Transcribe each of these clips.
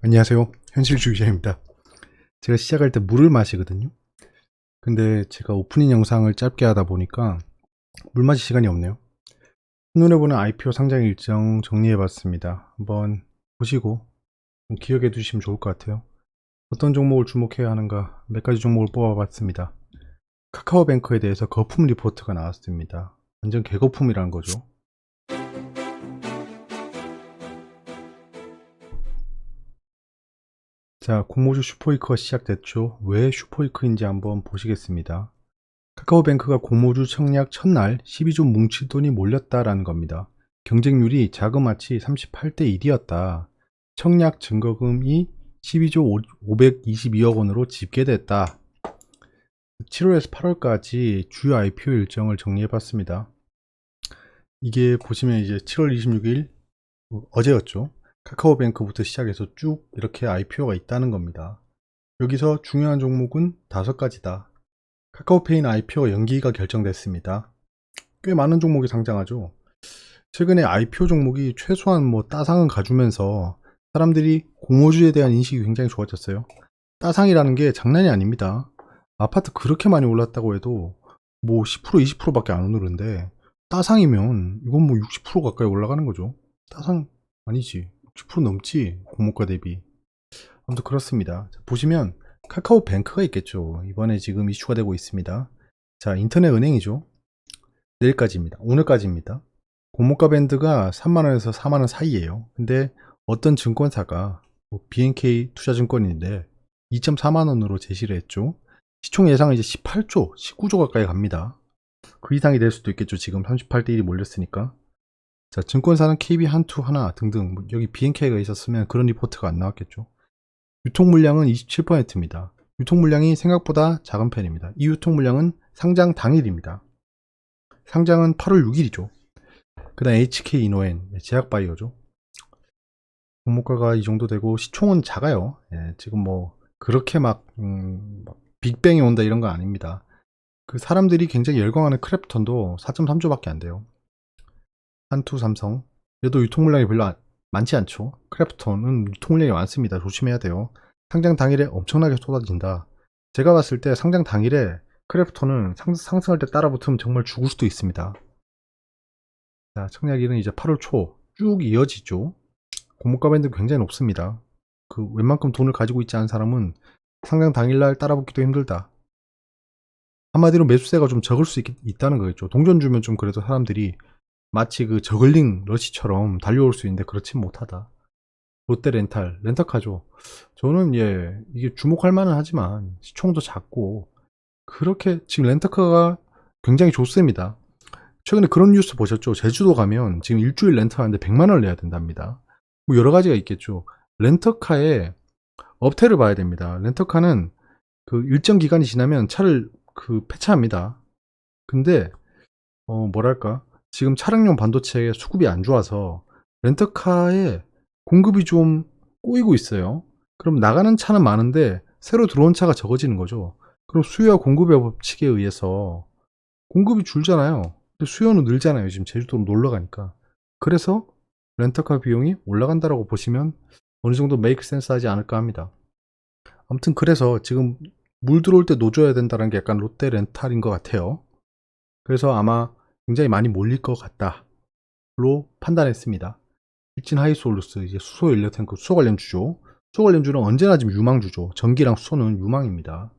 안녕하세요. 현실주의자입니다. 제가 시작할 때 물을 마시거든요. 근데 제가 오프닝 영상을 짧게 하다 보니까 물 마실 시간이 없네요. 한눈에 보는 IPO 상장 일정 정리해봤습니다. 한번 보시고 좀 기억해 두시면 좋을 것 같아요. 어떤 종목을 주목해야 하는가 몇 가지 종목을 뽑아봤습니다. 카카오뱅크에 대해서 거품 리포트가 나왔습니다. 완전 개거품이라는 거죠. 자, 공모주 슈퍼이크가 시작됐죠. 왜 슈퍼이크인지 한번 보시겠습니다. 카카오뱅크가 공모주 청약 첫날 12조 뭉칠 돈이 몰렸다라는 겁니다. 경쟁률이 자그마치 38대 1이었다. 청약 증거금이 12조 522억 원으로 집계됐다. 7월에서 8월까지 주요 IPO 일정을 정리해봤습니다. 이게 보시면 이제 7월 26일 어제였죠. 카카오뱅크부터 시작해서 쭉 이렇게 IPO가 있다는 겁니다. 여기서 중요한 종목은 5가지다. 카카오페이는 IPO 연기가 결정됐습니다. 꽤 많은 종목이 상장하죠. 최근에 IPO 종목이 최소한 뭐 따상은 가주면서 사람들이 공모주에 대한 인식이 굉장히 좋아졌어요. 따상이라는 게 장난이 아닙니다. 아파트 그렇게 많이 올랐다고 해도 뭐 10% 20%밖에 안 오르는데 따상이면 이건 뭐 60% 가까이 올라가는 거죠. 따상 아니지. 60% 넘지 공모가 대비. 아무튼 그렇습니다. 자, 보시면 카카오뱅크가 있겠죠. 이번에 지금 이슈가 되고 있습니다. 자, 인터넷 은행이죠. 내일까지입니다. 오늘까지입니다. 공모가 밴드가 3만원에서 4만원 사이에요. 근데 어떤 증권사가 뭐 BNK 투자증권인데 2.4만원으로 제시를 했죠. 시총 예상은 이제 18조, 19조 가까이 갑니다. 그 이상이 될 수도 있겠죠. 지금 38대 1이 몰렸으니까. 자, 증권사는 KB, 한투, 하나 등등 뭐 여기 BNK가 있었으면 그런 리포트가 안 나왔겠죠. 유통 물량은 27%입니다. 유통 물량이 생각보다 작은 편입니다. 이 유통 물량은 상장 당일입니다. 상장은 8월 6일이죠. 그 다음 HK 이노엔 제약바이오죠. 공모가가 이 정도 되고 시총은 작아요. 예, 지금 뭐 그렇게 막 빅뱅이 온다 이런 거 아닙니다. 그 사람들이 굉장히 열광하는 크래프톤도 4.3조밖에 안 돼요. 한투, 삼성 얘도 유통 물량이 별로 많지 않죠. 크래프톤은 유통 물량이 많습니다. 조심해야 돼요. 상장 당일에 엄청나게 쏟아진다. 제가 봤을 때 상장 당일에 크래프톤은 상승할 때 따라붙으면 정말 죽을 수도 있습니다. 자, 청약일은 이제 8월 초 쭉 이어지죠. 공모가 밴드 굉장히 높습니다. 그 웬만큼 돈을 가지고 있지 않은 사람은 상장 당일날 따라붙기도 힘들다. 한마디로 매수세가 좀 적을 수 있다는 거겠죠. 동전 주면 좀 그래도 사람들이 마치 그 저글링 러시처럼 달려올 수 있는데 그렇진 못하다. 롯데 렌터카죠. 저는 예, 이게 주목할 만은 하지만 시총도 작고 그렇게 지금 렌터카가 굉장히 좋습니다. 최근에 그런 뉴스 보셨죠? 제주도 가면 지금 일주일 렌트하는데 100만 원을 내야 된답니다. 뭐 여러 가지가 있겠죠. 렌터카에 업태를 봐야 됩니다. 렌터카는 그 일정 기간이 지나면 차를 그 폐차합니다. 근데 뭐랄까 지금 차량용 반도체의 수급이 안 좋아서 렌터카에 공급이 좀 꼬이고 있어요. 그럼 나가는 차는 많은데 새로 들어온 차가 적어지는 거죠. 그럼 수요와 공급의 법칙에 의해서 공급이 줄잖아요. 근데 수요는 늘잖아요. 지금 제주도로 놀러 가니까. 그래서 렌터카 비용이 올라간다라고 보시면 어느 정도 메이크 센스 하지 않을까 합니다. 아무튼 그래서 지금 물 들어올 때 노줘야 된다는 게 약간 롯데 렌탈인 것 같아요. 그래서 아마 굉장히 많이 몰릴 것 같다로 판단했습니다. 일진 하이솔루스 이제 수소 연료 탱크 수소 관련주죠. 수소 관련주는 언제나 지금 유망주죠. 전기랑 수소는 유망입니다.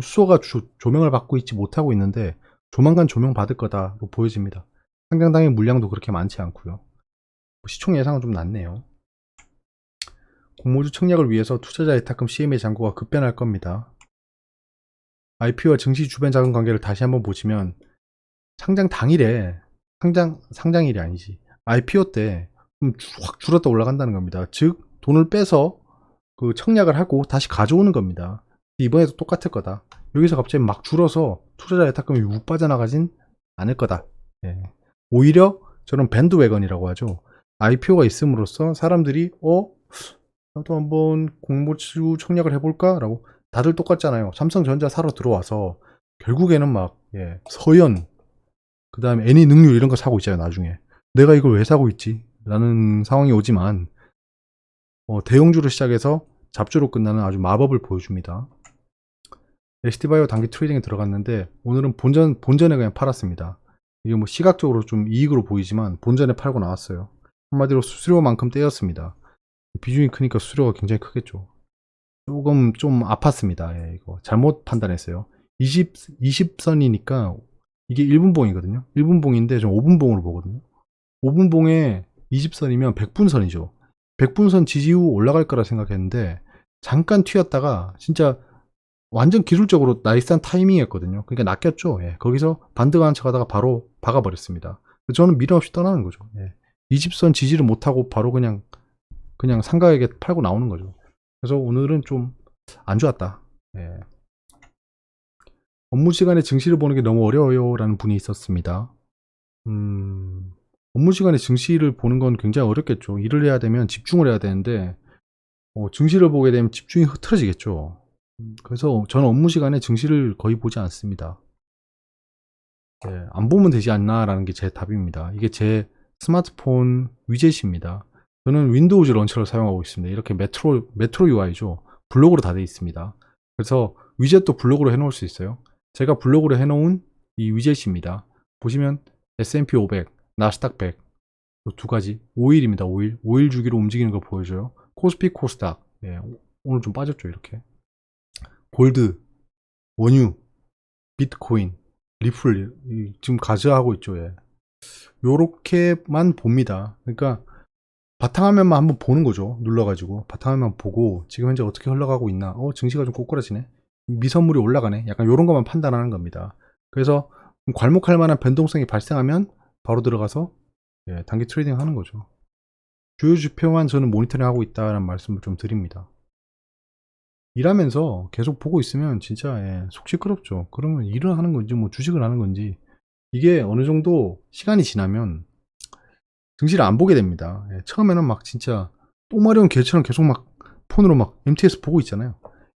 수소가 조명을 받고 있지 못하고 있는데 조만간 조명 받을 거다로 보여집니다. 상장당의 물량도 그렇게 많지 않고요. 시총 예상은 좀 낮네요. 공모주 청약을 위해서 투자자 예탁금 CMA 잔고가 급변할 겁니다. IPO와 증시 주변 자금 관계를 다시 한번 보시면 상장 당일에 상장일이 아니지 IPO 때 좀 확 줄었다 올라간다는 겁니다. 즉 돈을 빼서 그 청약을 하고 다시 가져오는 겁니다. 이번에도 똑같을 거다. 여기서 갑자기 막 줄어서 투자자 예탁금이 욱 빠져나가진 않을 거다. 예. 오히려 저는 밴드웨건이라고 하죠. IPO가 있음으로써 사람들이 나도 한번 공모주 청약을 해볼까? 라고 다들 똑같잖아요. 삼성전자 사러 들어와서 결국에는 막 서현 그 다음에 애니능률 이런 거 사고 있잖아요. 나중에 내가 이걸 왜 사고 있지? 라는 상황이 오지만 대형주로 시작해서 잡주로 끝나는 아주 마법을 보여줍니다. ST바이오 단기 트레이딩에 들어갔는데 오늘은 본전에 그냥 팔았습니다. 이게 뭐 시각적으로 좀 이익으로 보이지만 본전에 팔고 나왔어요. 한마디로 수수료만큼 떼었습니다. 비중이 크니까 수수료가 굉장히 크겠죠. 조금 좀 아팠습니다. 예, 이거 잘못 판단했어요. 20선이니까 이게 1분봉이거든요. 1분봉인데 좀 5분봉으로 보거든요. 5분봉에 20선이면 100분선이죠. 100분선 지지 후 올라갈 거라 생각했는데 잠깐 튀었다가 진짜 완전 기술적으로 나이스한 타이밍이었거든요. 그러니까 낚였죠. 예, 거기서 반등하는 척하다가 바로 박아버렸습니다. 저는 미련 없이 떠나는 거죠. 예, 20선 지지를 못하고 바로 그냥 상가에게 팔고 나오는 거죠. 그래서 오늘은 좀 안 좋았다. 예. 업무 시간에 증시를 보는 게 너무 어려워요 라는 분이 있었습니다. 업무 시간에 증시를 보는 건 굉장히 어렵겠죠. 일을 해야 되면 집중을 해야 되는데 증시를 보게 되면 집중이 흐트러지겠죠. 그래서 저는 업무 시간에 증시를 거의 보지 않습니다. 예, 안 보면 되지 않나 라는 게 제 답입니다. 이게 제 스마트폰 위젯입니다. 저는 윈도우즈 런처를 사용하고 있습니다. 이렇게 메트로 UI죠. 블록으로 다 되어 있습니다. 그래서 위젯도 블록으로 해놓을 수 있어요. 제가 블록으로 해놓은 이 위젯입니다. 보시면 S&P 500, 나스닥 100, 두 가지 5일입니다. 5일 주기로 움직이는 걸 보여줘요. 코스피, 코스닥, 예, 오늘 좀 빠졌죠. 이렇게 골드, 원유, 비트코인, 리플 지금 가져하고 있죠. 예. 요렇게만 봅니다. 그러니까 바탕화면만 한번 보는 거죠. 눌러가지고 바탕화면 보고 지금 현재 어떻게 흘러가고 있나. 증시가 좀 꼬꾸라지네. 미선물이 올라가네. 약간 요런 것만 판단하는 겁니다. 그래서 괄목할 만한 변동성이 발생하면 바로 들어가서 예, 단기 트레이딩 하는 거죠. 주요 지표만 저는 모니터링 하고 있다는 말씀을 좀 드립니다. 일하면서 계속 보고 있으면 진짜 예, 속 시끄럽죠. 그러면 일을 하는 건지 뭐 주식을 하는 건지 이게 어느 정도 시간이 지나면 증시를 안 보게 됩니다. 예, 처음에는 막 진짜 똥마려운 개처럼 계속 막 폰으로 막 MTS 보고 있잖아요.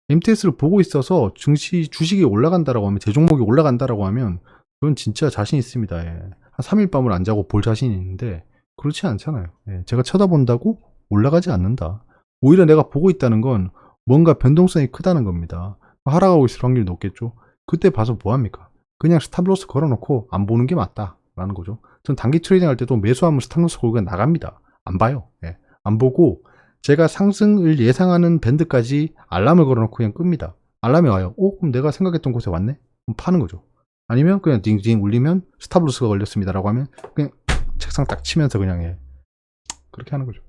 MTS를 보고 있어서 주식이 올라간다라고 하면 제 종목이 올라간다라고 하면 그건 진짜 자신 있습니다. 예. 한 3일 밤을 안 자고 볼 자신이 있는데 그렇지 않잖아요. 예, 제가 쳐다본다고 올라가지 않는다. 오히려 내가 보고 있다는 건 뭔가 변동성이 크다는 겁니다. 하락하고 있을 확률이 높겠죠. 그때 봐서 뭐합니까? 그냥 스탑로스 걸어놓고 안 보는 게 맞다라는 거죠. 전 단기 트레이딩 할 때도 매수하면 스탑로스 걸고 나갑니다. 안 봐요. 예. 안 보고 제가 상승을 예상하는 밴드까지 알람을 걸어놓고 그냥 끕니다. 알람이 와요. 그럼 내가 생각했던 곳에 왔네? 그럼 파는 거죠. 아니면 그냥 딩딩 울리면 스탑로스가 걸렸습니다라고 하면 그냥 책상 딱 치면서 그냥 해. 그렇게 하는 거죠.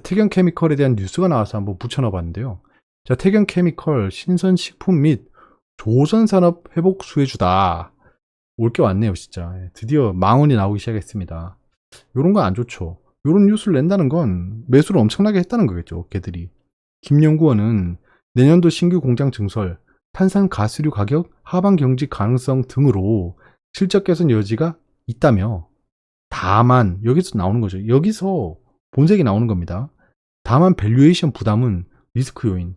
태경케미컬에 대한 뉴스가 나와서 한번 붙여넣어 봤는데요. 자, 태경케미컬 신선식품 및 조선산업 회복 수혜주다. 올 게 왔네요, 진짜. 드디어 망언이 나오기 시작했습니다. 요런 거 안 좋죠. 요런 뉴스를 낸다는 건 매수를 엄청나게 했다는 거겠죠, 걔들이. 김연구원은 내년도 신규 공장 증설, 탄산 가스류 가격 하방 경직 가능성 등으로 실적 개선 여지가 있다며 다만 여기서 나오는 거죠. 여기서 본색이 나오는 겁니다. 다만 밸류에이션 부담은 리스크 요인.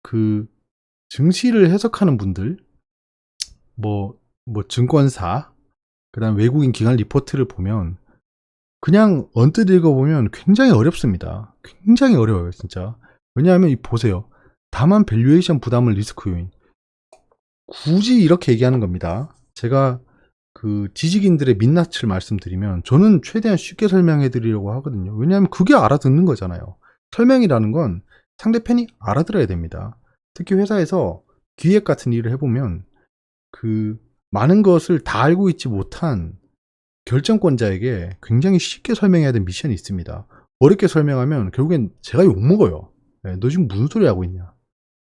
그 증시를 해석하는 분들 뭐 증권사 그다음 외국인 기관 리포트를 보면 그냥 언뜻 읽어보면 굉장히 어렵습니다. 굉장히 어려워요, 진짜. 왜냐하면 보세요. 다만 밸류에이션 부담을 리스크 요인. 굳이 이렇게 얘기하는 겁니다. 제가 그 지식인들의 민낯을 말씀드리면 저는 최대한 쉽게 설명해 드리려고 하거든요. 왜냐하면 그게 알아듣는 거잖아요. 설명이라는 건 상대편이 알아들어야 됩니다. 특히 회사에서 기획 같은 일을 해보면 그 많은 것을 다 알고 있지 못한 결정권자에게 굉장히 쉽게 설명해야 되는 미션이 있습니다. 어렵게 설명하면 결국엔 제가 욕먹어요. 너 지금 무슨 소리 하고 있냐.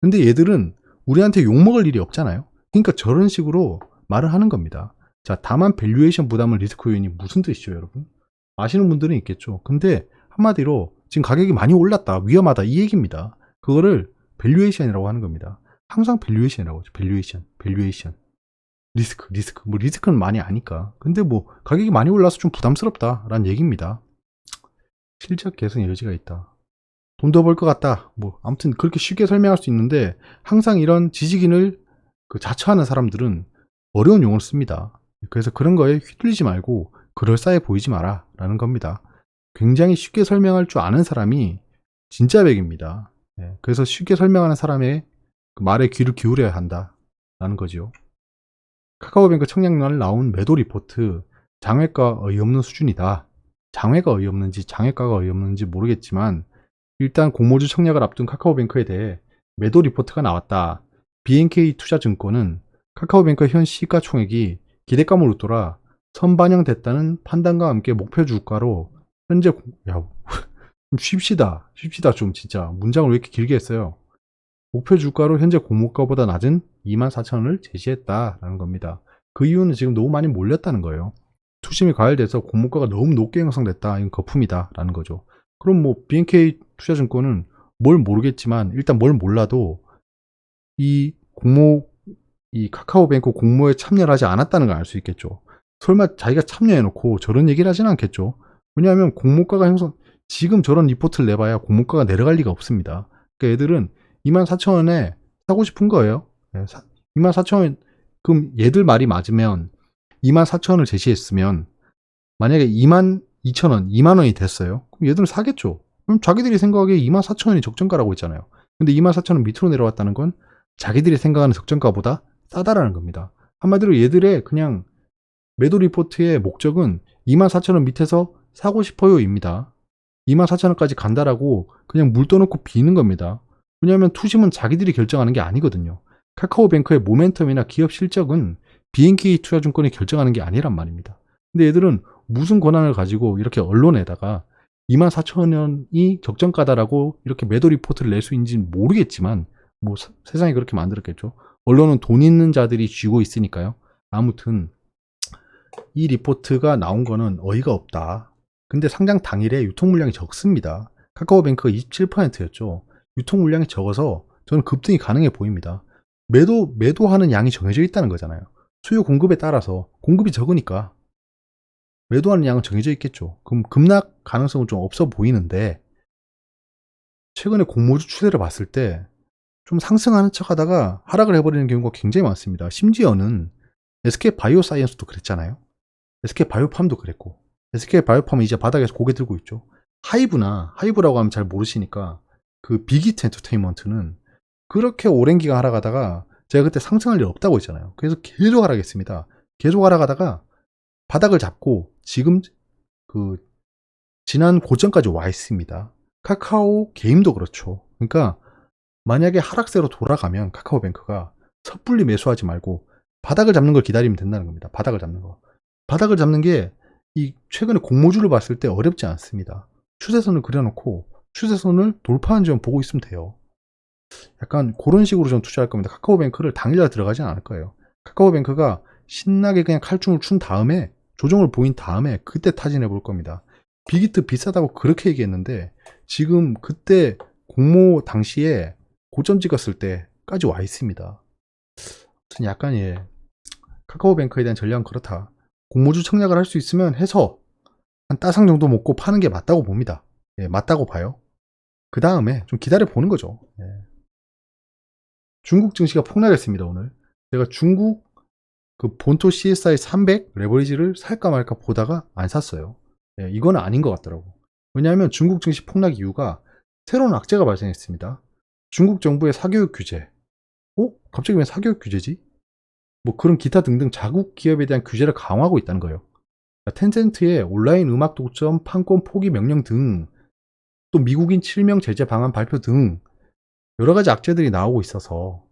근데 얘들은 우리한테 욕먹을 일이 없잖아요. 그러니까 저런 식으로 말을 하는 겁니다. 자, 다만 밸류에이션 부담은 리스크 요인이 무슨 뜻이죠, 여러분? 아시는 분들은 있겠죠. 근데 한마디로 지금 가격이 많이 올랐다, 위험하다 이 얘기입니다. 그거를 밸류에이션이라고 하는 겁니다. 항상 밸류에이션이라고 하죠. 밸류에이션. 리스크. 뭐 리스크는 많이 아니까. 근데 뭐 가격이 많이 올라서 좀 부담스럽다라는 얘기입니다. 실적 개선 여지가 있다. 돈 더 벌 것 같다. 뭐 아무튼 그렇게 쉽게 설명할 수 있는데 항상 이런 지식인을 자처하는 사람들은 어려운 용어를 씁니다. 그래서 그런 거에 휘둘리지 말고 그럴싸해 보이지 마라 라는 겁니다. 굉장히 쉽게 설명할 줄 아는 사람이 진짜 백입니다. 그래서 쉽게 설명하는 사람의 그 말에 귀를 기울여야 한다라는 거죠. 카카오뱅크 청약날 나온 매도 리포트 장외가 어이없는 수준이다. 장외가 어이없는지 장외가가 어이없는지 모르겠지만 일단 공모주 청약을 앞둔 카카오뱅크에 대해 매도 리포트가 나왔다. BNK 투자증권은 카카오뱅크 현 시가총액이 기대감을 웃돌아 선반영됐다는 판단과 함께 목표 주가로 현재 좀 쉽시다 좀 진짜 문장을 왜 이렇게 길게 했어요. 목표 주가로 현재 공모가보다 낮은 24,000원을 제시했다라는 겁니다. 그 이유는 지금 너무 많이 몰렸다는 거예요. 투심이 과열돼서 공모가가 너무 높게 형성됐다. 이건 거품이다라는 거죠. 그럼 뭐 BNK 투자증권은 뭘 모르겠지만 일단 뭘 몰라도 이 카카오뱅크 공모에 참여를 하지 않았다는 걸 알 수 있겠죠. 설마 자기가 참여해놓고 저런 얘기를 하지는 않겠죠. 왜냐하면 공모가가 지금 저런 리포트를 내봐야 공모가가 내려갈 리가 없습니다. 그러니까 얘들은 24,000원에 사고 싶은 거예요. 24,000원, 그럼 얘들 말이 맞으면 24,000원을 제시했으면 만약에 22,000원, 2만원이 됐어요. 그럼 얘들은 사겠죠. 그럼 자기들이 생각하기에 24,000원이 적정가라고 했잖아요. 근데 24,000원 밑으로 내려왔다는 건 자기들이 생각하는 적정가보다 싸다라는 겁니다. 한마디로 얘들의 그냥 매도 리포트의 목적은 24,000원 밑에서 사고 싶어요입니다. 24,000원까지 간다라고 그냥 물 떠놓고 비는 겁니다. 왜냐하면 투심은 자기들이 결정하는 게 아니거든요. 카카오뱅크의 모멘텀이나 기업 실적은 BNK 투자증권이 결정하는 게 아니란 말입니다. 근데 얘들은 무슨 권한을 가지고 이렇게 언론에다가 24,000원이 적정가다라고 이렇게 매도 리포트를 낼 수 있는지는 모르겠지만 뭐 세상이 그렇게 만들었겠죠. 언론은 돈 있는 자들이 쥐고 있으니까요. 아무튼 이 리포트가 나온 거는 어이가 없다. 근데 상장 당일에 유통 물량이 적습니다. 카카오뱅크가 27%였죠. 유통 물량이 적어서 저는 급등이 가능해 보입니다. 매도하는 양이 정해져 있다는 거잖아요. 수요 공급에 따라서 공급이 적으니까 매도하는 양은 정해져 있겠죠. 그럼 급락 가능성은 좀 없어 보이는데 최근에 공모주 추세를 봤을 때 좀 상승하는 척 하다가 하락을 해버리는 경우가 굉장히 많습니다. 심지어는 SK바이오사이언스도 그랬잖아요. SK바이오팜도 그랬고 SK바이오팜은 이제 바닥에서 고개 들고 있죠. 하이브라고 하면 잘 모르시니까 그 빅히트 엔터테인먼트는 그렇게 오랜 기간 하락하다가 제가 그때 상승할 일 없다고 했잖아요. 그래서 계속 하락했습니다. 계속 하락하다가 바닥을 잡고 지금 그 지난 고점까지 와 있습니다. 카카오 게임도 그렇죠. 그러니까 만약에 하락세로 돌아가면 카카오뱅크가 섣불리 매수하지 말고 바닥을 잡는 걸 기다리면 된다는 겁니다. 바닥을 잡는 거. 바닥을 잡는 게 이 최근에 공모주를 봤을 때 어렵지 않습니다. 추세선을 그려놓고 추세선을 돌파한 점 보고 있으면 돼요. 약간 그런 식으로 좀 투자할 겁니다. 카카오뱅크를 당일날 들어가진 않을 거예요. 카카오뱅크가 신나게 그냥 칼춤을 춘 다음에 조정을 보인 다음에 그때 타진해 볼 겁니다. 빅히트 비싸다고 그렇게 얘기했는데 지금 그때 공모 당시에 고점 찍었을 때까지 와 있습니다. 아무튼 약간 카카오뱅크에 대한 전략은 그렇다. 공모주 청약을 할 수 있으면 해서 한 따상 정도 먹고 파는 게 맞다고 봅니다. 맞다고 봐요. 그 다음에 좀 기다려 보는 거죠. 중국 증시가 폭락했습니다, 오늘. 제가 중국 그 본토 CSI 300 레버리지를 살까 말까 보다가 안 샀어요. 이건 아닌 것 같더라고. 왜냐하면 중국 증시 폭락 이유가 새로운 악재가 발생했습니다. 중국 정부의 사교육 규제. 갑자기 왜 사교육 규제지? 뭐 그런 기타 등등 자국 기업에 대한 규제를 강화하고 있다는 거예요. 텐센트의 온라인 음악 독점 판권 포기 명령 등 또 미국인 7명 제재 방안 발표 등 여러 가지 악재들이 나오고 있어서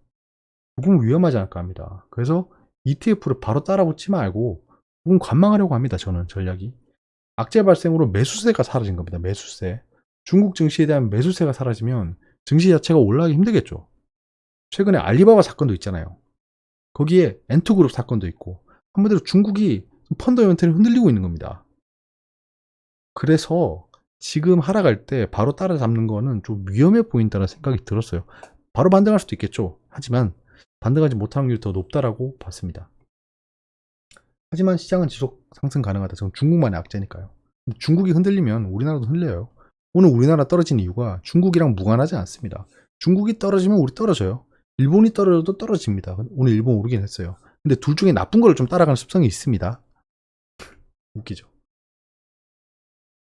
조금 위험하지 않을까 합니다. 그래서 ETF를 바로 따라붙지 말고 조금 관망하려고 합니다. 저는 전략이. 악재 발생으로 매수세가 사라진 겁니다. 매수세. 중국 증시에 대한 매수세가 사라지면 증시 자체가 올라가기 힘들겠죠. 최근에 알리바바 사건도 있잖아요. 거기에 엔투그룹 사건도 있고 한마디로 중국이 펀더멘털이 흔들리고 있는 겁니다. 그래서 지금 하락할 때 바로 따라잡는 거는 좀 위험해 보인다는 생각이 들었어요. 바로 반등할 수도 있겠죠. 하지만 반등하지 못할 확률이 더 높다라고 봤습니다. 하지만 시장은 지속 상승 가능하다. 저는 중국만의 악재니까요. 중국이 흔들리면 우리나라도 흔들려요. 오늘 우리나라 떨어진 이유가 중국이랑 무관하지 않습니다. 중국이 떨어지면 우리 떨어져요. 일본이 떨어져도 떨어집니다. 오늘 일본 오르긴 했어요. 근데 둘 중에 나쁜 거를 좀 따라가는 습성이 있습니다. 웃기죠.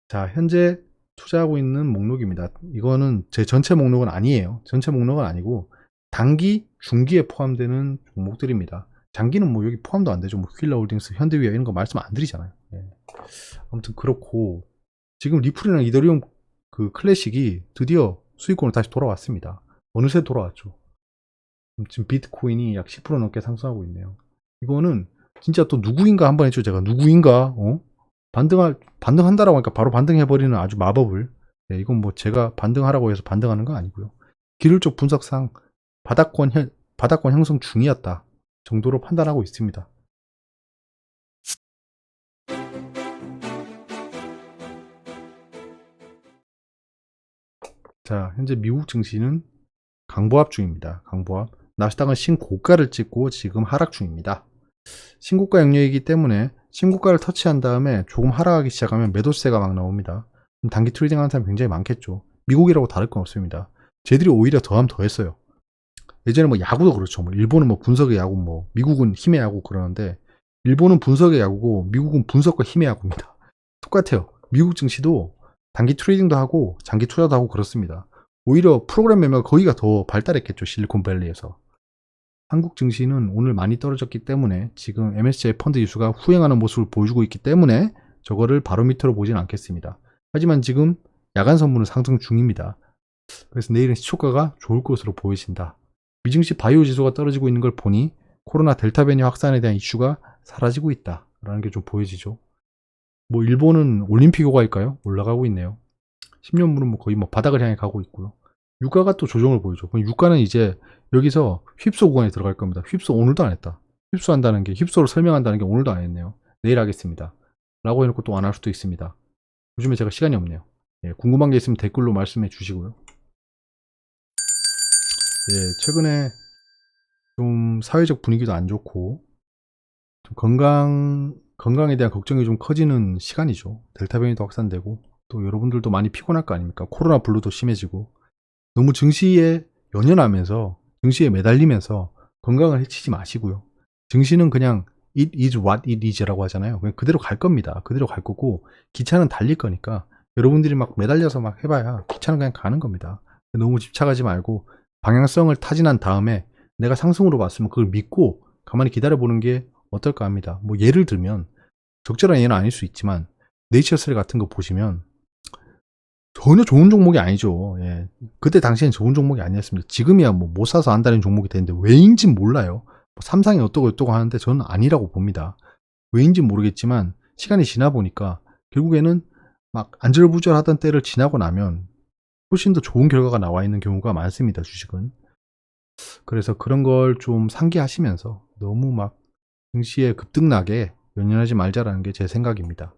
자, 현재 투자하고 있는 목록입니다. 이거는 제 전체 목록은 아니에요. 전체 목록은 아니고 단기, 중기에 포함되는 종목들입니다. 장기는 뭐 여기 포함도 안 되죠. 뭐 퀼라홀딩스, 현대위아 이런 거 말씀 안 드리잖아요. 예. 아무튼 그렇고 지금 리플이랑 이더리움 그 클래식이 드디어 수익권으로 다시 돌아왔습니다. 어느새 돌아왔죠. 지금 비트코인이 약 10% 넘게 상승하고 있네요. 이거는 진짜 또 누구인가 한번 했죠. 제가 누구인가 반등한다라고 하니까 바로 반등해버리는 아주 마법을. 네, 이건 뭐 제가 반등하라고 해서 반등하는 거 아니고요. 기술적 분석상 바닥권 형성 중이었다 정도로 판단하고 있습니다. 자, 현재 미국 증시는 강보합 중입니다. 강보합. 나스닥은 신고가를 찍고 지금 하락 중입니다. 신고가 영역이기 때문에 신고가를 터치한 다음에 조금 하락하기 시작하면 매도세가 막 나옵니다. 단기 트레이딩 하는 사람 굉장히 많겠죠. 미국이라고 다를 건 없습니다. 쟤들이 오히려 더하면 더했어요. 예전에 뭐 야구도 그렇죠. 뭐 일본은 뭐 분석의 야구, 뭐 미국은 힘의 야구 그러는데 일본은 분석의 야구고 미국은 분석과 힘의 야구입니다. 똑같아요. 미국 증시도 단기 트레이딩도 하고 장기 투자도 하고 그렇습니다. 오히려 프로그램 매매가 거기가 더 발달했겠죠. 실리콘밸리에서. 한국 증시는 오늘 많이 떨어졌기 때문에 지금 MSCI 펀드 지수가 후행하는 모습을 보여주고 있기 때문에 저거를 바로미터로 보진 않겠습니다. 하지만 지금 야간 선물은 상승 중입니다. 그래서 내일은 시초가가 좋을 것으로 보여진다. 미증시 바이오 지수가 떨어지고 있는 걸 보니 코로나 델타 변이 확산에 대한 이슈가 사라지고 있다 라는 게 좀 보여지죠. 뭐 일본은 올림픽 효과일까요? 올라가고 있네요. 10년물은 뭐 거의 뭐 바닥을 향해 가고 있고요. 유가가 또 조정을 보여줘. 그럼 유가는 이제 여기서 휩소 구간에 들어갈 겁니다. 휩소 오늘도 안 했다. 휩소한다는 게, 휩소를 설명한다는 게 오늘도 안 했네요. 내일 하겠습니다. 라고 해놓고 또 안 할 수도 있습니다. 요즘에 제가 시간이 없네요. 예, 궁금한 게 있으면 댓글로 말씀해 주시고요. 예, 최근에 좀 사회적 분위기도 안 좋고, 좀 건강에 대한 걱정이 좀 커지는 시간이죠. 델타 변이도 확산되고, 또 여러분들도 많이 피곤할 거 아닙니까? 코로나 블루도 심해지고, 너무 증시에 연연하면서 증시에 매달리면서 건강을 해치지 마시고요. 증시는 그냥 it is what it is라고 하잖아요. 그냥 그대로 갈 겁니다. 그대로 갈 거고 기차는 달릴 거니까 여러분들이 막 매달려서 막 해봐야 기차는 그냥 가는 겁니다. 너무 집착하지 말고 방향성을 타진한 다음에 내가 상승으로 봤으면 그걸 믿고 가만히 기다려보는 게 어떨까 합니다. 뭐 예를 들면 적절한 예는 아닐 수 있지만 네이처셀 같은 거 보시면 전혀 좋은 종목이 아니죠. 예. 그때 당시엔 좋은 종목이 아니었습니다. 지금이야 뭐 못 사서 안다는 종목이 되는데 왜인진 몰라요. 뭐 삼성이 어떠고 하는데 저는 아니라고 봅니다. 왜인진 모르겠지만 시간이 지나 보니까 결국에는 막 안절부절하던 때를 지나고 나면 훨씬 더 좋은 결과가 나와 있는 경우가 많습니다. 주식은. 그래서 그런 걸 좀 상기하시면서 너무 막 증시에 급등나게 연연하지 말자라는 게 제 생각입니다.